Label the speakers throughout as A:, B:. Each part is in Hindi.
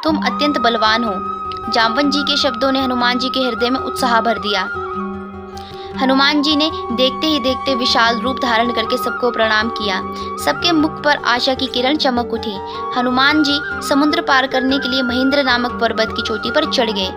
A: तुम अत्यंत बलवान हो। जाम्बवन जी के शब्दों ने हनुमान जी के हृदय में उत्साह भर दिया। हनुमान जी ने देखते ही देखते विशाल रूप धारण करके सबको प्रणाम किया। सबके मुख पर आशा की किरण चमक उठी। हनुमान जी समुद्र पार करने के लिए महेंद्र नामक पर्वत की चोटी पर चढ़ गए।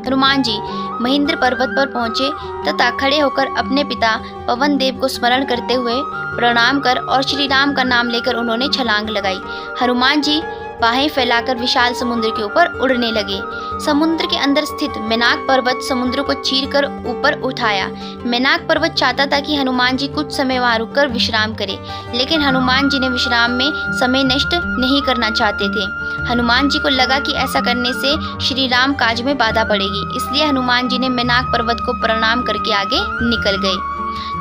A: हनुमान जी महेंद्र पर्वत पर पहुंचे तथा खड़े होकर अपने पिता पवन देव को स्मरण करते हुए प्रणाम कर और श्री राम का नाम लेकर उन्होंने छलांग लगाई। हनुमान जी बाहें फैलाकर विशाल समुद्र के ऊपर उड़ने लगे। समुद्र के अंदर स्थित मेनाक पर्वत समुद्र को चीरकर ऊपर उठाया। मेनाक पर्वत चाहता था कि हनुमान जी कुछ समय वहां रुककर विश्राम करें, लेकिन हनुमान जी ने विश्राम में समय नष्ट नहीं करना चाहते थे। हनुमान जी को लगा कि ऐसा करने से श्री राम काज में बाधा पड़ेगी, इसलिए हनुमान जी ने मेनाक पर्वत को प्रणाम करके आगे निकल गए।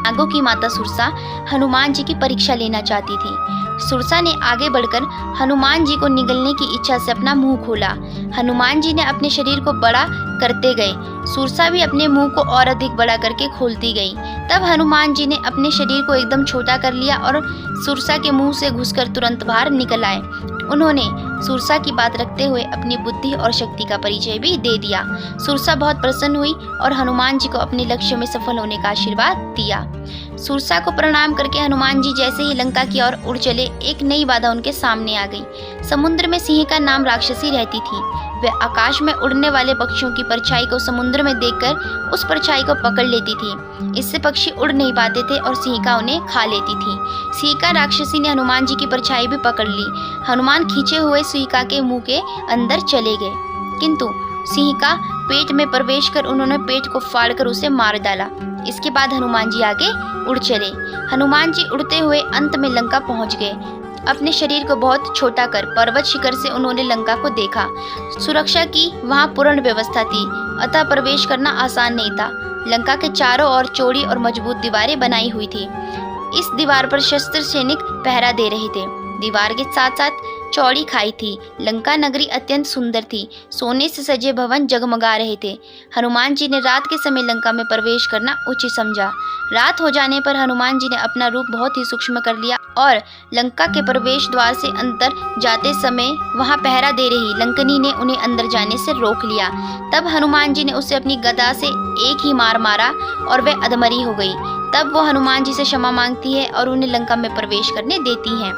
A: नागों की माता सुरसा हनुमान जी की परीक्षा लेना चाहती थी। सुरसा ने आगे बढ़कर हनुमान जी को निगलने की इच्छा से अपना मुंह खोला। हनुमान जी ने अपने शरीर को बड़ा करते गए। सुरसा भी अपने मुंह को और अधिक बड़ा करके खोलती गई। तब हनुमान जी ने अपने शरीर को एकदम छोटा कर लिया और सुरसा के मुंह से घुसकर तुरंत बाहर निकल आए। उन्होंने सुरसा की बात रखते हुए अपनी बुद्धि और शक्ति का परिचय भी दे दिया। सुरसा बहुत प्रसन्न हुई और हनुमान जी को अपने लक्ष्य में सफल होने का आशीर्वाद दिया। सुरसा को प्रणाम करके हनुमान जी जैसे ही लंका की ओर उड़ चले, एक नई बाधा उनके सामने आ गई। समुद्र में सिंह का नाम राक्षसी रहती थी। वह आकाश में उड़ने वाले पक्षियों की परछाई को समुद्र में देखकर उस परछाई को पकड़ लेती थी। इससे पक्षी उड़ नहीं पाते थे और सिंहिका उन्हें खा लेती थी। सिंहिका राक्षसी ने हनुमान जी की परछाई भी पकड़ ली। हनुमान खींचे हुए सिंहिका के मुंह के अंदर चले गए, किंतु सिंहिका पेट में प्रवेश कर उन्होंने पेट को फाड़कर उसे मार डाला। इसके बाद हनुमान जी आगे उड़ चले। हनुमान जी उड़ते हुए अंत में लंका पहुंच गए। अपने शरीर को बहुत छोटा कर पर्वत शिखर से उन्होंने लंका को देखा। सुरक्षा की वहां पूर्ण व्यवस्था थी, अतः प्रवेश करना आसान नहीं था। लंका के चारों ओर चौड़ी और मजबूत दीवारें बनाई हुई थी। इस दीवार पर शस्त्र सैनिक पहरा दे रहे थे। दीवार के साथ साथ चौड़ी खाई थी। लंका नगरी अत्यंत सुंदर थी। सोने से सजे भवन जगमगा रहे थे। हनुमान जी ने रात के समय लंका में प्रवेश करना उचित समझा। रात हो जाने पर हनुमान जी ने अपना रूप बहुत ही सूक्ष्म कर लिया और लंका के प्रवेश द्वार से अंदर जाते समय वहां पहरा दे रही लंकनी ने उन्हें अंदर जाने से रोक लिया। तब हनुमान जी ने उसे अपनी गदा से एक ही मार मारा और वह अधमरी हो गई। तब वो हनुमान जी से क्षमा मांगती है और उन्हें लंका में प्रवेश करने देती हैं।